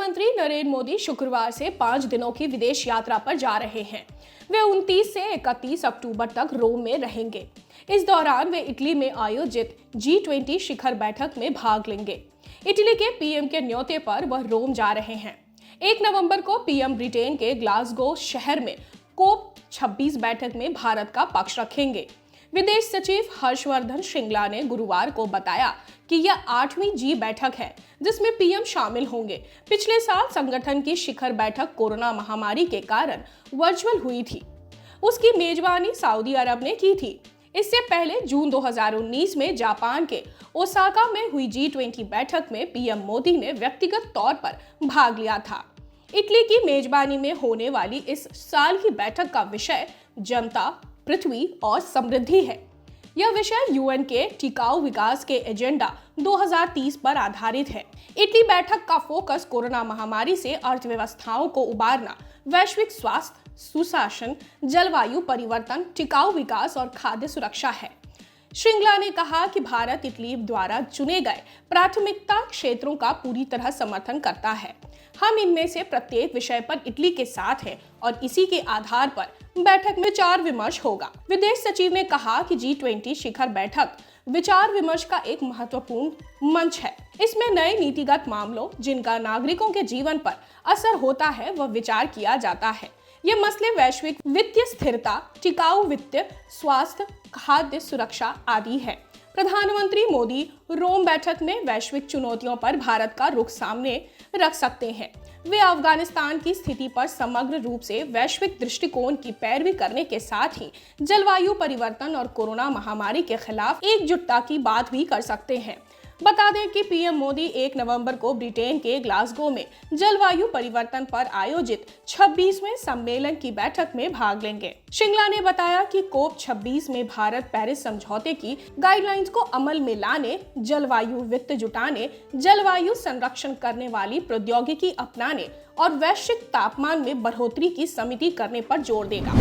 प्रधानमंत्री नरेंद्र मोदी शुक्रवार से 5 दिनों की विदेश यात्रा पर जा रहे हैं। वे 29 से 31 अक्टूबर तक रोम में रहेंगे। इस दौरान वे इटली में आयोजित G20 शिखर बैठक में भाग लेंगे। इटली के पीएम के न्योते पर वह रोम जा रहे हैं। 1 नवंबर को पीएम ब्रिटेन के ग्लासगो शहर में कोप 26 बैठक में भारत का पक्ष रखेंगे। विदेश सचिव हर्षवर्धन श्रृंगला ने गुरुवार को बताया कि यह 8वीं G बैठक है जिसमें पीएम शामिल होंगे। पिछले साल संगठन की शिखर बैठक कोरोना महामारी के कारण वर्चुअल हुई थी। उसकी मेजबानी सऊदी अरब ने की थी। इससे पहले जून 2019 में जापान के ओसाका में हुई G20 बैठक में पीएम मोदी ने व्यक्तिगत तौर पर भाग लिया था। इटली की मेजबानी में होने वाली इस साल की बैठक का विषय जनता, पृथ्वी और समृद्धि है। यह विषय यूएन के टिकाऊ विकास के एजेंडा 2030 पर आधारित है। इटली बैठक का फोकस कोरोना महामारी से अर्थव्यवस्थाओं को उबारना, वैश्विक स्वास्थ्य, सुशासन, जलवायु परिवर्तन, टिकाऊ विकास और खाद्य सुरक्षा है। श्रृंगला ने कहा कि भारत इटली द्वारा चुने गए प्राथमिकता क्षेत्रों का पूरी तरह समर्थन करता है। हम इनमें से प्रत्येक विषय पर इटली के साथ हैं और इसी के आधार पर बैठक में विचार विमर्श होगा। विदेश सचिव ने कहा कि G20 शिखर बैठक विचार विमर्श का एक महत्वपूर्ण मंच है। इसमें नए नीतिगत मामलों जिनका नागरिकों के जीवन पर असर होता है वह विचार किया जाता है। ये मसले वैश्विक वित्तीय स्थिरता, टिकाऊ वित्त, स्वास्थ्य, खाद्य सुरक्षा आदि है। प्रधानमंत्री मोदी रोम बैठक में वैश्विक चुनौतियों पर भारत का रुख सामने रख सकते हैं। वे अफगानिस्तान की स्थिति पर समग्र रूप से वैश्विक दृष्टिकोण की पैरवी करने के साथ ही जलवायु परिवर्तन और कोरोना महामारी के खिलाफ एकजुटता की बात भी कर सकते हैं। बता दें कि पीएम मोदी 1 नवंबर को ब्रिटेन के ग्लासगो में जलवायु परिवर्तन पर आयोजित 26वें सम्मेलन की बैठक में भाग लेंगे। श्रृंगला ने बताया कि कोप 26 में भारत पेरिस समझौते की गाइडलाइंस को अमल में लाने, जलवायु वित्त जुटाने, जलवायु संरक्षण करने वाली प्रौद्योगिकी अपनाने और वैश्विक तापमान में बढ़ोतरी की समिति करने पर जोर देगा।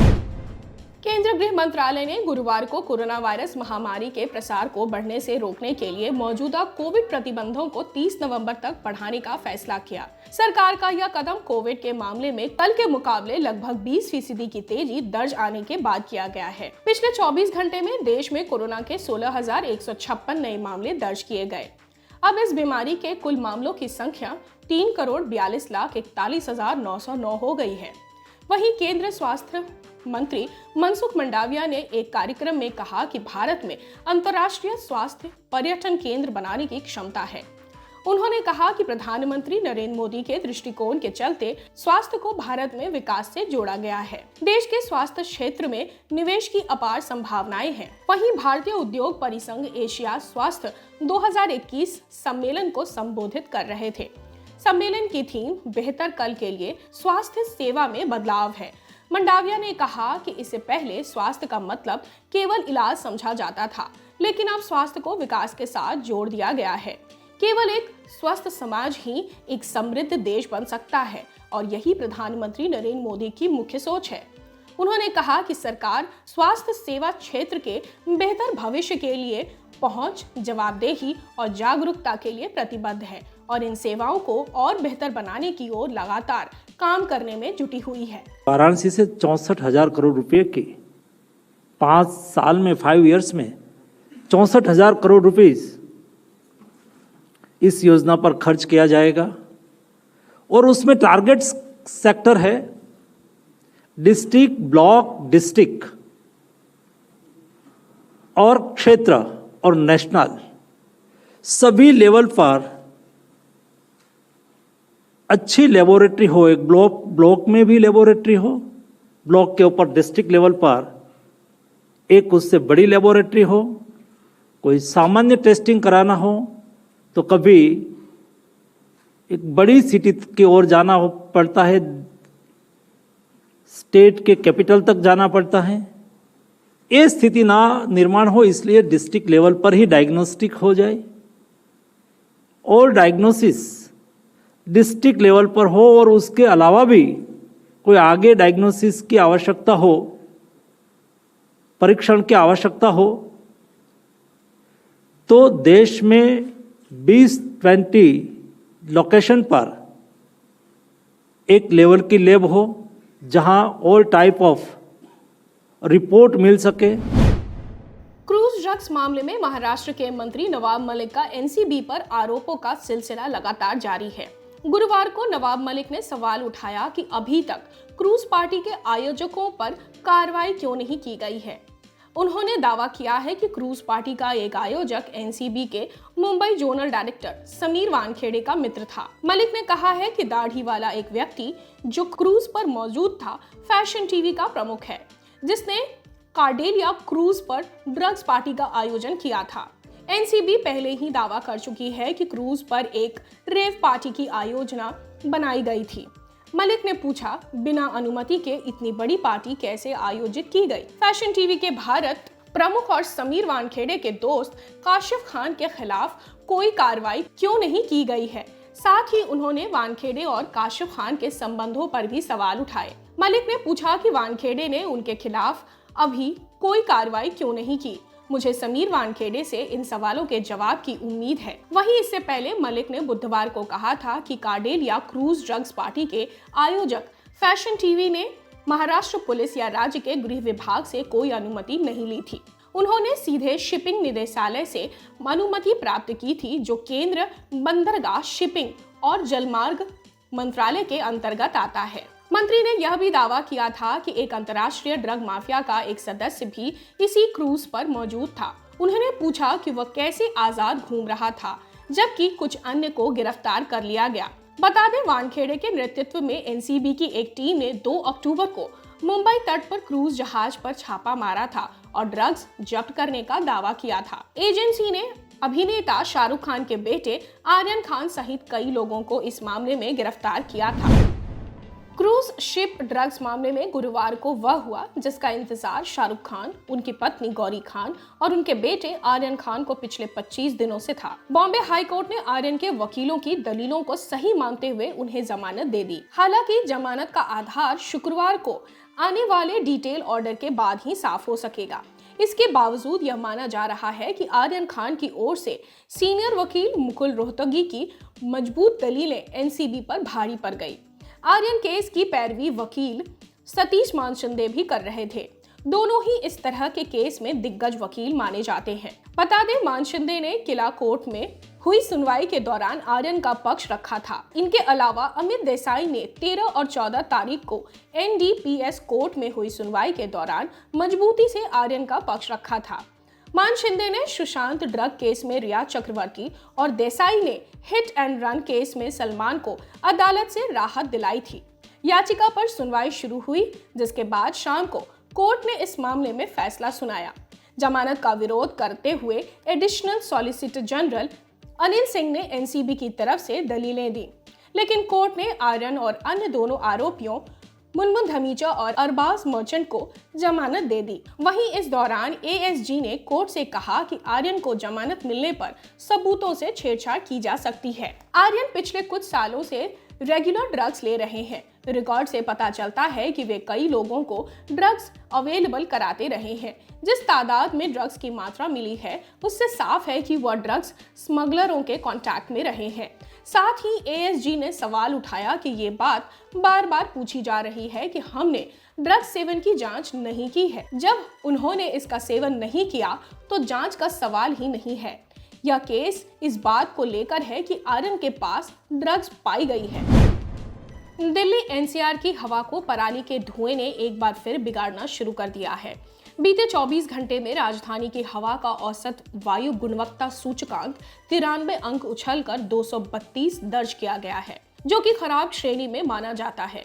केंद्रीय गृह मंत्रालय ने गुरुवार को कोरोना वायरस महामारी के प्रसार को बढ़ने से रोकने के लिए मौजूदा कोविड प्रतिबंधों को 30 नवंबर तक बढ़ाने का फैसला किया। सरकार का यह कदम कोविड के मामले में कल के मुकाबले लगभग 20% की तेजी दर्ज आने के बाद किया गया है। पिछले 24 घंटे में देश में कोरोना के 16,156 नए मामले दर्ज किए गए। अब इस बीमारी के कुल मामलों की संख्या 3,42,41,909 हो गई है। वहीं केंद्रीय स्वास्थ्य मंत्री मनसुख मंडाविया ने एक कार्यक्रम में कहा कि भारत में अंतर्राष्ट्रीय स्वास्थ्य पर्यटन केंद्र बनाने की क्षमता है। उन्होंने कहा कि प्रधानमंत्री नरेंद्र मोदी के दृष्टिकोण के चलते स्वास्थ्य को भारत में विकास से जोड़ा गया है। देश के स्वास्थ्य क्षेत्र में निवेश की अपार संभावनाएं हैं। वहीं भारतीय उद्योग परिसंघ एशिया स्वास्थ्य 2021 सम्मेलन को संबोधित कर रहे थे। सम्मेलन की थीम बेहतर कल के लिए स्वास्थ्य सेवा में बदलाव है। मंडाविया ने कहा कि इससे पहले स्वास्थ्य का मतलब केवल इलाज समझा जाता था, लेकिन अब स्वास्थ्य को विकास के साथ जोड़ दिया गया है। केवल एक स्वस्थ समाज ही एक समृद्ध देश बन सकता है और यही प्रधानमंत्री नरेंद्र मोदी की मुख्य सोच है। उन्होंने कहा कि सरकार स्वास्थ्य सेवा क्षेत्र के बेहतर भविष्य के लिए पहुंच, जवाबदेही और जागरूकता के लिए प्रतिबद्ध है और इन सेवाओं को और बेहतर बनाने की ओर लगातार काम करने में जुटी हुई है। वाराणसी से 64,000 करोड़ रुपए के 5 साल में 5 इयर्स में 64,000 करोड़ रुपीस इस योजना पर खर्च किया जाएगा और उसमें टारगेट सेक्टर है डिस्ट्रिक्ट, ब्लॉक, डिस्ट्रिक्ट और क्षेत्र और नेशनल सभी लेवल पर अच्छी लेबोरेटरी हो। एक ब्लॉक में भी लेबोरेटरी हो, ब्लॉक के ऊपर डिस्ट्रिक्ट लेवल पर एक उससे बड़ी लेबोरेटरी हो। कोई सामान्य टेस्टिंग कराना हो तो कभी एक बड़ी सिटी की ओर जाना पड़ता है, स्टेट के कैपिटल तक जाना पड़ता है। ये स्थिति ना निर्माण हो, इसलिए डिस्ट्रिक्ट लेवल पर ही डायग्नोस्टिक हो जाए और डायग्नोसिस डिस्ट्रिक्ट लेवल पर हो और उसके अलावा भी कोई आगे डायग्नोसिस की आवश्यकता हो, परीक्षण की आवश्यकता हो तो देश में 20-20 लोकेशन पर एक लेवल की लैब हो जहां ऑल टाइप ऑफ रिपोर्ट मिल सके। क्रूज ड्रग्स मामले में महाराष्ट्र के मंत्री नवाब मलिक का एनसीबी पर आरोपों का सिलसिला लगातार जारी है। गुरुवार को नवाब मलिक ने सवाल उठाया कि अभी तक क्रूज पार्टी के आयोजकों पर कार्रवाई क्यों नहीं की गई है। उन्होंने दावा किया है कि क्रूज पार्टी का एक आयोजक एनसीबी के मुंबई जोनल डायरेक्टर समीर वानखेड़े का मित्र था। मलिक ने कहा है कि दाढ़ी वाला एक व्यक्ति जो क्रूज पर मौजूद था फैशन टीवी का प्रमुख है, जिसने कार्डेलिया क्रूज पर ड्रग्स पार्टी का आयोजन किया था। एनसीबी पहले ही दावा कर चुकी है कि क्रूज पर एक रेव पार्टी की आयोजना बनाई गई थी। मलिक ने पूछा, बिना अनुमति के इतनी बड़ी पार्टी कैसे आयोजित की गई? फैशन टीवी के भारत प्रमुख और समीर वानखेड़े के दोस्त काशिफ खान के खिलाफ कोई कार्रवाई क्यों नहीं की गई है? साथ ही उन्होंने वानखेड़े और काशिफ खान के संबंधों पर भी सवाल उठाए। मलिक ने पूछा कि वानखेड़े ने उनके खिलाफ अभी कोई कार्रवाई क्यों नहीं की। मुझे समीर वानखेड़े से इन सवालों के जवाब की उम्मीद है। वहीं इससे पहले मलिक ने बुधवार को कहा था कि कार्डेलिया क्रूज ड्रग्स पार्टी के आयोजक फैशन टीवी ने महाराष्ट्र पुलिस या राज्य के गृह विभाग से कोई अनुमति नहीं ली थी। उन्होंने सीधे शिपिंग निदेशालय से अनुमति प्राप्त की थी, जो केंद्र बंदरगाह शिपिंग और जलमार्ग मंत्रालय के अंतर्गत आता है। मंत्री ने यह भी दावा किया था कि एक अंतर्राष्ट्रीय ड्रग माफिया का एक सदस्य भी इसी क्रूज पर मौजूद था। उन्होंने पूछा कि वह कैसे आजाद घूम रहा था, जबकि कुछ अन्य को गिरफ्तार कर लिया गया। बता दें, वानखेड़े के नेतृत्व में एनसीबी की एक टीम ने 2 अक्टूबर को मुंबई तट पर क्रूज जहाज पर छापा मारा था और ड्रग्स जब्त करने का दावा किया था। एजेंसी ने अभिनेता शाहरुख खान के बेटे आर्यन खान सहित कई लोगों को इस मामले में गिरफ्तार किया था। क्रूज शिप ड्रग्स मामले में गुरुवार को वह हुआ जिसका इंतजार शाहरुख खान, उनकी पत्नी गौरी खान और उनके बेटे आर्यन खान को पिछले 25 दिनों से था। बॉम्बे हाई कोर्ट ने आर्यन के वकीलों की दलीलों को सही मानते हुए उन्हें जमानत दे दी। हालांकि जमानत का आधार शुक्रवार को आने वाले डिटेल ऑर्डर के बाद ही साफ हो सकेगा। इसके बावजूद यह माना जा रहा है कि आर्यन खान की ओर से सीनियर वकील मुकुल रोहतगी की मजबूत दलीलें एनसीबी पर भारी पड़ गई। आर्यन केस की पैरवी वकील सतीश मानशिंदे भी कर रहे थे। दोनों ही इस तरह के केस में दिग्गज वकील माने जाते हैं। बता दें, मानशिंदे ने किला कोर्ट में हुई सुनवाई के दौरान आर्यन का पक्ष रखा था। इनके अलावा अमित देसाई ने 13 और 14 तारीख को एनडीपीएस कोर्ट में हुई सुनवाई के दौरान मजबूती से आर्यन का पक्ष रखा था। मानशिंदे ने सुशांत ड्रग केस में रिया चक्रवर्ती और देसाई ने हिट एंड रन केस में सलमान को अदालत से राहत दिलाई थी। याचिका पर सुनवाई शुरू हुई, जिसके बाद शाम को कोर्ट ने इस मामले में फैसला सुनाया। जमानत का विरोध करते हुए additional solicitor general Anil Singh ने एनसीबी की तरफ से दलीलें दी, लेकिन कोर्ट ने आर्यन और अन्य दोनों आरोपियों मुनमुन धमीजा और अरबाज मर्चेंट को जमानत दे दी। वहीं इस दौरान एएसजी ने कोर्ट से कहा कि आर्यन को जमानत मिलने पर सबूतों से छेड़छाड़ की जा सकती है। आर्यन पिछले कुछ सालों से रेगुलर ड्रग्स ले रहे हैं। रिकॉर्ड से पता चलता है कि वे कई लोगों को ड्रग्स अवेलेबल कराते रहे हैं। जिस तादाद में ड्रग्स की मात्रा मिली है, उससे साफ है कि वह ड्रग्स स्मगलरों के कांटेक्ट में रहे हैं। साथ ही एएसजी ने सवाल उठाया कि ये बात बार बार पूछी जा रही है कि हमने ड्रग्स सेवन की जांच नहीं की है। जब उन्होंने इसका सेवन नहीं किया तो जांच का सवाल ही नहीं है। यह केस इस बात को लेकर है कि आर्यन के पास ड्रग्स पाई गई है। दिल्ली एनसीआर की हवा को पराली के धुएं ने एक बार फिर बिगाड़ना शुरू कर दिया है। बीते 24 घंटे में राजधानी की हवा का औसत वायु गुणवत्ता सूचकांक 93 अंक उछलकर 232 दर्ज किया गया है, जो कि खराब श्रेणी में माना जाता है।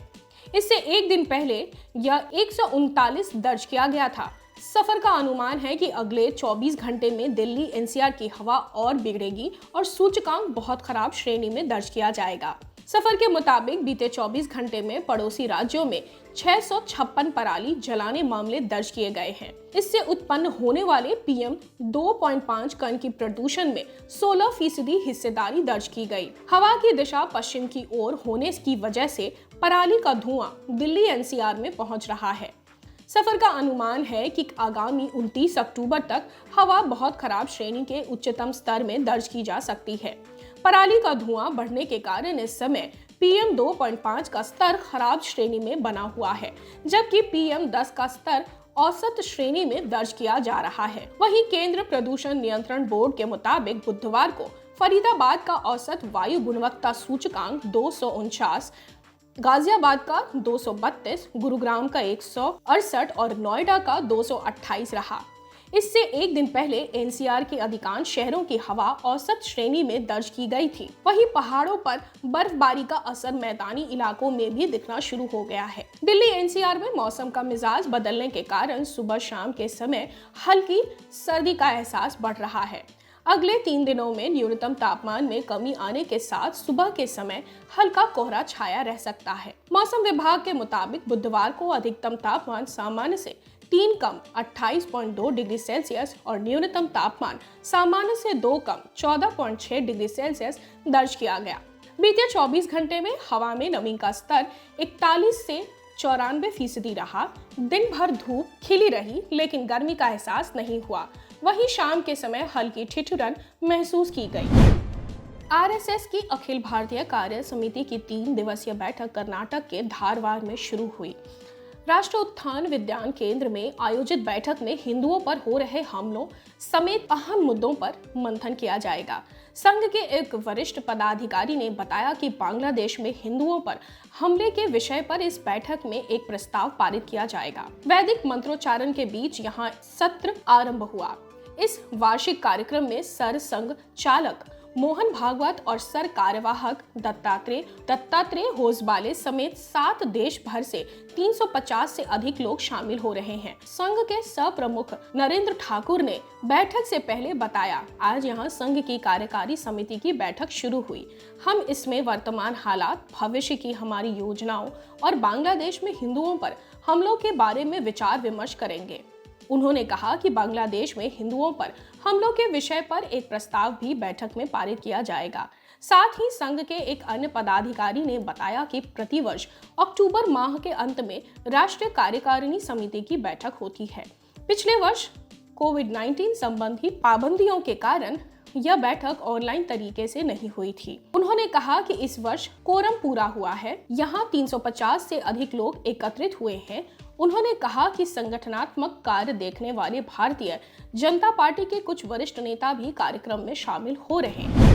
इससे एक दिन पहले यह 139 दर्ज किया गया था। सफर का अनुमान है कि अगले 24 घंटे में दिल्ली एनसीआर की हवा और बिगड़ेगी और सूचकांक बहुत खराब श्रेणी में दर्ज किया जाएगा। सफर के मुताबिक बीते 24 घंटे में पड़ोसी राज्यों में 656 पराली जलाने मामले दर्ज किए गए हैं। इससे उत्पन्न होने वाले पीएम 2.5 कण की प्रदूषण में 16% हिस्सेदारी दर्ज की गई। हवा की दिशा पश्चिम की ओर होने की वजह से पराली का धुआं दिल्ली एनसीआर में पहुंच रहा है। सफर का अनुमान है कि आगामी 29 अक्टूबर तक हवा बहुत खराब श्रेणी के उच्चतम स्तर में दर्ज की जा सकती है। पराली का धुआं बढ़ने के कारण इस समय PM 2.5 का स्तर खराब श्रेणी में बना हुआ है, जबकि PM 10 का स्तर औसत श्रेणी में दर्ज किया जा रहा है। वहीं केंद्र प्रदूषण नियंत्रण बोर्ड के मुताबिक बुधवार को फरीदाबाद का औसत वायु गुणवत्ता सूचकांक 249, गाजियाबाद का 232, गुरुग्राम का 168 और नोएडा का 228 रहा। इससे एक दिन पहले NCR के अधिकांश शहरों की हवा औसत श्रेणी में दर्ज की गई थी। वहीं पहाड़ों पर बर्फबारी का असर मैदानी इलाकों में भी दिखना शुरू हो गया है। दिल्ली NCR में मौसम का मिजाज बदलने के कारण सुबह शाम के समय हल्की सर्दी का एहसास बढ़ रहा है। अगले 3 दिनों में न्यूनतम तापमान में कमी आने के साथ सुबह के समय हल्का कोहरा छाया रह सकता है। मौसम विभाग के मुताबिक बुधवार को अधिकतम तापमान सामान्य से 3 कम 28.2 डिग्री सेल्सियस और न्यूनतम तापमान सामान्य से 2 कम 14.6 डिग्री सेल्सियस दर्ज किया गया। बीते 24 घंटे में हवा में नमी का स्तर 41 से 94% रहा। दिन भर धूप खिली रही, लेकिन गर्मी का एहसास नहीं हुआ। वहीं शाम के समय हल्की ठिठुरन महसूस की गई। RSS की अखिल भारतीय कार्य समिति की 3 दिवसीय बैठक कर्नाटक के धारवाड़ में शुरू हुई। राष्ट्र उत्थान विज्ञान केंद्र में आयोजित बैठक में हिंदुओं पर हो रहे हमलों समेत अहम मुद्दों पर मंथन किया जाएगा। संघ के एक वरिष्ठ पदाधिकारी ने बताया कि बांग्लादेश में हिंदुओं पर हमले के विषय पर इस बैठक में एक प्रस्ताव पारित किया जाएगा। वैदिक मंत्रोच्चारण के बीच यहां सत्र आरंभ हुआ। इस वार्षिक कार्यक्रम में सर संघ चालक मोहन भागवत और सर कार्यवाहक दत्तात्रेय होसबाले समेत 7 देश भर से 350 से अधिक लोग शामिल हो रहे हैं। संघ के सह प्रमुख नरेंद्र ठाकुर ने बैठक से पहले बताया, आज यहां संघ की कार्यकारी समिति की बैठक शुरू हुई। हम इसमें वर्तमान हालात, भविष्य की हमारी योजनाओं और बांग्लादेश में हिंदुओं पर हमलों के बारे में विचार विमर्श करेंगे। उन्होंने कहा कि बांग्लादेश में हिंदुओं पर हमलों के विषय पर एक प्रस्ताव भी बैठक में पारित किया जाएगा। साथ ही संघ के एक अन्य पदाधिकारी ने बताया कि प्रतिवर्ष अक्टूबर माह के अंत में राष्ट्रीय कार्यकारिणी समिति की बैठक होती है। पिछले वर्ष कोविड-19 संबंधी पाबंदियों के कारण यह बैठक ऑनलाइन तरीके से नहीं हुई थी। उन्होंने कहा कि इस वर्ष कोरम पूरा हुआ है, यहाँ 350 से अधिक लोग एकत्रित हुए हैं। उन्होंने कहा कि संगठनात्मक कार्य देखने वाले भारतीय जनता पार्टी के कुछ वरिष्ठ नेता भी कार्यक्रम में शामिल हो रहे हैं।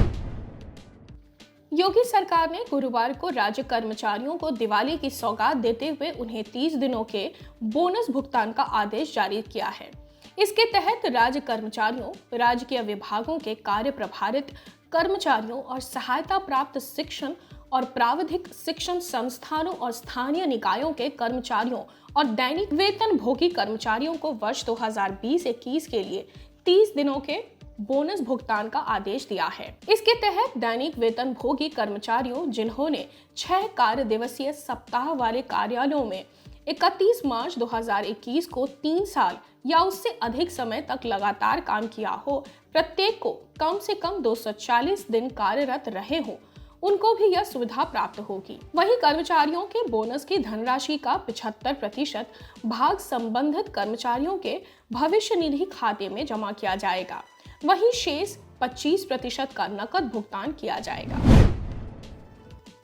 योगी सरकार ने गुरुवार को राज्य कर्मचारियों को दिवाली की सौगात देते हुए उन्हें 30 दिनों के बोनस भुगतान का आदेश जारी किया है। इसके तहत राज्य कर्मचारियों, राजकीय विभागों के कार्य प्रभारित कर्मचारियों और सहायता प्राप्त शिक्षण और प्राविधिक शिक्षण संस्थानों और स्थानीय निकायों के कर्मचारियों और दैनिक वेतन भोगी कर्मचारियों को वर्ष 2020-21 के लिए 30 दिनों के बोनस भुगतान का आदेश दिया है। इसके तहत दैनिक वेतन भोगी कर्मचारियों जिन्होंने 6 कार्य दिवसीय सप्ताह वाले कार्यालयों में 31 मार्च 2021 को 3 साल या उससे अधिक समय तक लगातार काम किया हो, प्रत्येक को कम से कम 240 दिन कार्यरत रहे हो, उनको भी यह सुविधा प्राप्त होगी। वहीं कर्मचारियों के बोनस की धनराशि का 75% भाग संबंधित कर्मचारियों के भविष्य निधि खाते में जमा किया जाएगा। वहीं शेष 25% का नकद भुगतान किया जाएगा।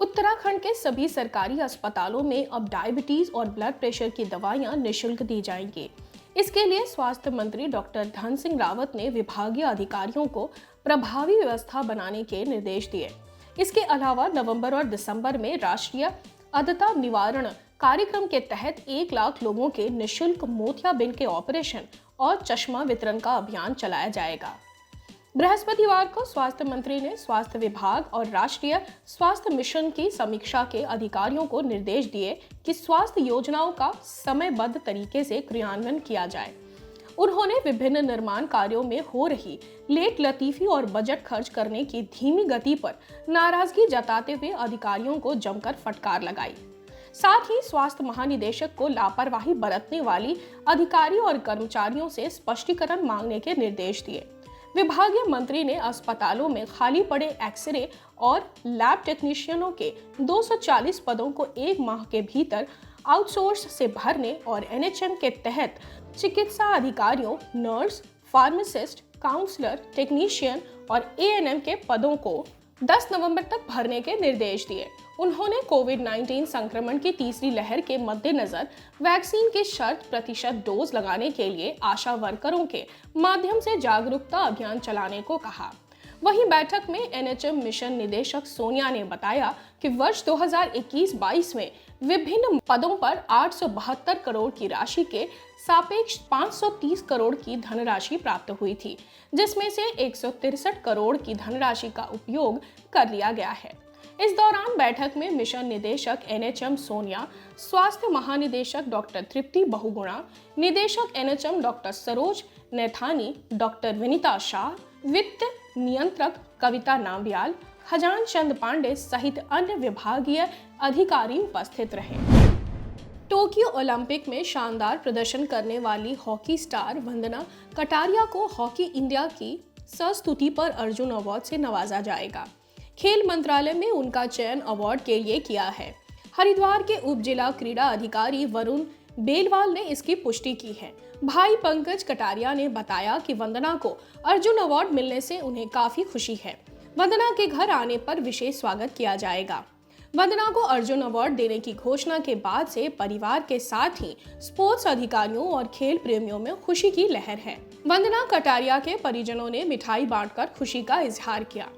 उत्तराखंड के सभी सरकारी अस्पतालों में अब डायबिटीज और ब्लड प्रेशर की दवाइयां निःशुल्क दी जाएंगी। इसके लिए स्वास्थ्य मंत्री डॉक्टर धन सिंह रावत ने विभागीय अधिकारियों को प्रभावी व्यवस्था बनाने के निर्देश दिए। इसके अलावा नवंबर और दिसंबर में राष्ट्रीय अधता निवारण कार्यक्रम के तहत 1 लाख लोगों के निःशुल्क मोतियाबिंद के ऑपरेशन और चश्मा वितरण का अभियान चलाया जाएगा। बृहस्पतिवार को स्वास्थ्य मंत्री ने स्वास्थ्य विभाग और राष्ट्रीय स्वास्थ्य मिशन की समीक्षा के अधिकारियों को निर्देश दिए कि स्वास्थ्य योजनाओं का समयबद्ध तरीके से क्रियान्वयन किया जाए। उन्होंने विभिन्न निर्माण कार्यों में हो रही लेट लतीफी और बजट खर्च करने की धीमी गति पर नाराजगी जताते हुए अधिकारियों को जमकर फटकार लगाई। साथ ही स्वास्थ्य महानिदेशक को लापरवाही बरतने वाली अधिकारी और कर्मचारियों से स्पष्टीकरण मांगने के निर्देश दिए। विभागीय मंत्री ने अस्पतालों में खाली पड़े एक्सरे और लैब टेक्नीशियनों के 240 पदों को 1 माह के भीतर आउटसोर्स से भरने और एनएचएम के तहत चिकित्सा अधिकारियों, नर्स, फार्मासिस्ट, काउंसलर, टेक्नीशियन और एएनएम के पदों को 10 नवंबर तक भरने के निर्देश दिए। उन्होंने कोविड-19 संक्रमण की तीसरी लहर के मद्देनजर वैक्सीन के शत प्रतिशत डोज लगाने के लिए आशा वर्करों के माध्यम से जागरूकता अभियान चलाने को कहा। वहीं बैठक में एनएचएम मिशन निदेशक सोनिया ने बताया कि वर्ष 2021-22 में विभिन्न पदों पर 872 करोड़ की राशि के सापेक्ष 530 करोड़ की धनराशि प्राप्त हुई थी, जिसमें से 163 करोड़ की धनराशि का उपयोग कर लिया गया है। इस दौरान बैठक में मिशन निदेशक एनएचएम सोनिया, स्वास्थ्य महानिदेशक डॉक्टर तृप्ति बहुगुणा, निदेशक NHM doctor Saroj Naithani, doctor Vinita Shah, वित्त नियंत्रक कविता नाम्बियाल, खजान चंद पांडे सहित अन्य विभागीय अधिकारी उपस्थित रहे। टोक्यो ओलंपिक में शानदार प्रदर्शन करने वाली हॉकी स्टार वंदना कटारिया को हॉकी इंडिया की संस्तुति पर अर्जुन अवार्ड से नवाजा जाएगा। खेल मंत्रालय में उनका चयन अवार्ड के लिए किया है। हरिद्वार के उप जिला क्रीड़ा अधिकारी वरुण बेलवाल ने इसकी पुष्टि की है। भाई पंकज कटारिया ने बताया कि वंदना को अर्जुन अवार्ड मिलने से उन्हें काफी खुशी है। वंदना के घर आने पर विशेष स्वागत किया जाएगा। वंदना को अर्जुन अवार्ड देने की घोषणा के बाद से परिवार के साथ ही स्पोर्ट्स अधिकारियों और खेल प्रेमियों में खुशी की लहर है। वंदना कटारिया के परिजनों ने मिठाई बांटकर खुशी का इजहार किया।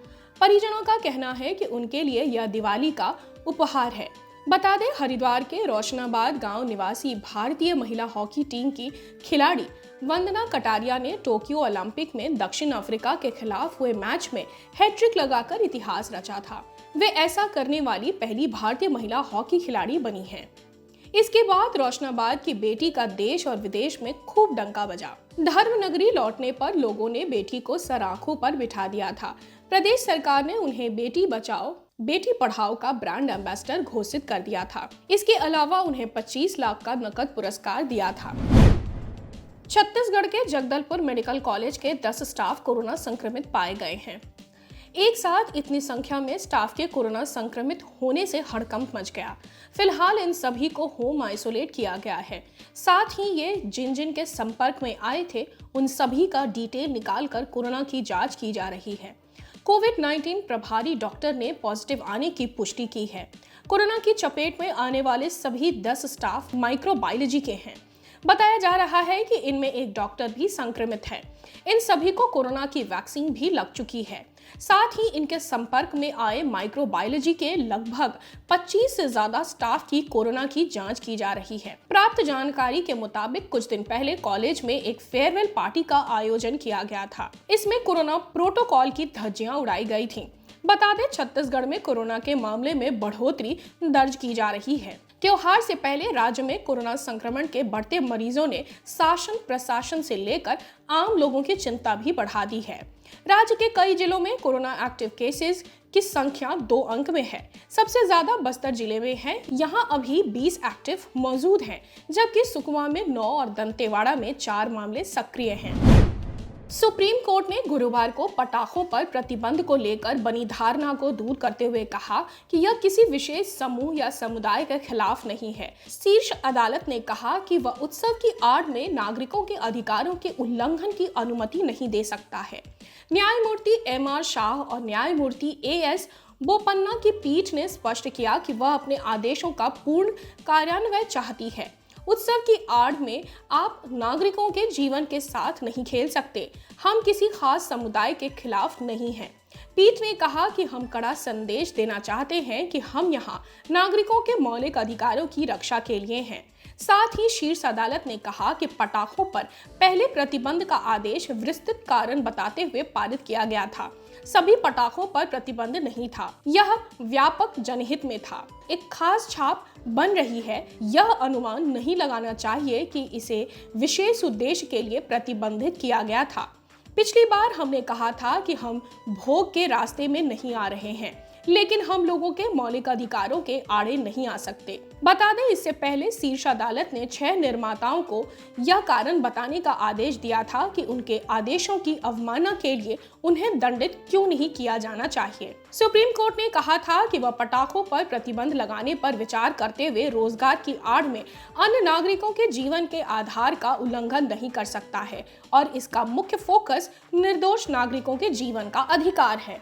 परिजनों का कहना है कि उनके लिए यह दिवाली का उपहार है। बता दें, हरिद्वार के रोशनाबाद गांव निवासी भारतीय महिला हॉकी टीम की खिलाड़ी वंदना कटारिया ने टोक्यो ओलंपिक में दक्षिण अफ्रीका के खिलाफ हुए मैच में हैट्रिक लगाकर इतिहास रचा था। वे ऐसा करने वाली पहली भारतीय महिला हॉकी खिलाड़ी बनी हैं। इसके बाद रोशनाबाद की बेटी का देश और विदेश में खूब डंका बजा। धर्मनगरी लौटने पर लोगों ने बेटी को सर आंखों पर बिठा दिया था। प्रदेश सरकार ने उन्हें बेटी बचाओ बेटी पढ़ाओ का ब्रांड एम्बेसडर घोषित कर दिया था। इसके अलावा उन्हें 25 लाख का नकद पुरस्कार दिया था। छत्तीसगढ़ के जगदलपुर मेडिकल कॉलेज के 10 स्टाफ कोरोना संक्रमित पाए गए हैं। एक साथ इतनी संख्या में स्टाफ के कोरोना संक्रमित होने से हड़कंप मच गया। फिलहाल इन सभी को होम आइसोलेट किया गया है। साथ ही ये जिन जिन के संपर्क में आए थे उन सभी का डिटेल निकालकर कोरोना की जांच की जा रही है। कोविड-19 प्रभारी डॉक्टर ने पॉजिटिव आने की पुष्टि की है। कोरोना की चपेट में आने वाले सभी 10 स्टाफ माइक्रोबायोलॉजी के हैं। बताया जा रहा है कि इनमें एक डॉक्टर भी संक्रमित है। इन सभी को कोरोना की वैक्सीन भी लग चुकी है। साथ ही इनके संपर्क में आए माइक्रोबायोलॉजी के लगभग 25 से ज्यादा स्टाफ की कोरोना की जांच की जा रही है। प्राप्त जानकारी के मुताबिक कुछ दिन पहले कॉलेज में एक फेयरवेल पार्टी का आयोजन किया गया था। इसमें कोरोना प्रोटोकॉल की धज्जियां उड़ाई गई थीं। बता दें, छत्तीसगढ़ में कोरोना के मामले में बढ़ोतरी दर्ज की जा रही है। त्योहार से पहले राज्य में कोरोना संक्रमण के बढ़ते मरीजों ने शासन प्रशासन से लेकर आम लोगों की चिंता भी बढ़ा दी है। राज्य के कई जिलों में कोरोना एक्टिव केसेस की संख्या 2 अंक में है। सबसे ज्यादा बस्तर जिले में है। यहाँ अभी 20 एक्टिव मौजूद हैं, जबकि सुकमा में 9 और दंतेवाड़ा में 4 मामले सक्रिय हैं। सुप्रीम कोर्ट ने गुरुवार को पटाखों पर प्रतिबंध को लेकर बनी धारणा को दूर करते हुए कहा कि यह किसी विशेष समूह या समुदाय के खिलाफ नहीं है। शीर्ष अदालत ने कहा कि वह उत्सव की आड़ में नागरिकों के अधिकारों के उल्लंघन की अनुमति नहीं दे सकता है। न्यायमूर्ति एम.आर. शाह और न्यायमूर्ति ए.एस. बोपन्ना की पीठ ने स्पष्ट किया कि वह अपने आदेशों का पूर्ण कार्यान्वयन चाहती है। उत्सव की आड़ में आप नागरिकों के जीवन के साथ नहीं खेल सकते। हम किसी खास समुदाय के खिलाफ नहीं हैं। पीठ ने कहा कि हम कड़ा संदेश देना चाहते हैं कि हम यहाँ नागरिकों के मौलिक अधिकारों की रक्षा के लिए हैं। साथ ही शीर्ष अदालत ने कहा कि पटाखों पर पहले प्रतिबंध का आदेश विस्तृत कारण बताते हुए पारित किया गया था। सभी पटाखों पर प्रतिबंध नहीं था। यह व्यापक जनहित में था। एक खास छाप बन रही है। यह अनुमान नहीं लगाना चाहिए कि इसे विशेष उद्देश्य के लिए प्रतिबंधित किया गया था। पिछली बार हमने कहा था कि हम भोग के रास्ते में नहीं आ रहे हैं, लेकिन हम लोगों के मौलिक अधिकारों के आड़े नहीं आ सकते। बता दें, इससे पहले शीर्ष अदालत ने 6 निर्माताओं को यह कारण बताने का आदेश दिया था कि उनके आदेशों की अवमानना के लिए उन्हें दंडित क्यों नहीं किया जाना चाहिए। सुप्रीम कोर्ट ने कहा था कि वह पटाखों पर प्रतिबंध लगाने पर विचार करते हुए रोजगार की आड़ में अन्य नागरिकों के जीवन के आधार का उल्लंघन नहीं कर सकता है और इसका मुख्य फोकस निर्दोष नागरिकों के जीवन का अधिकार है।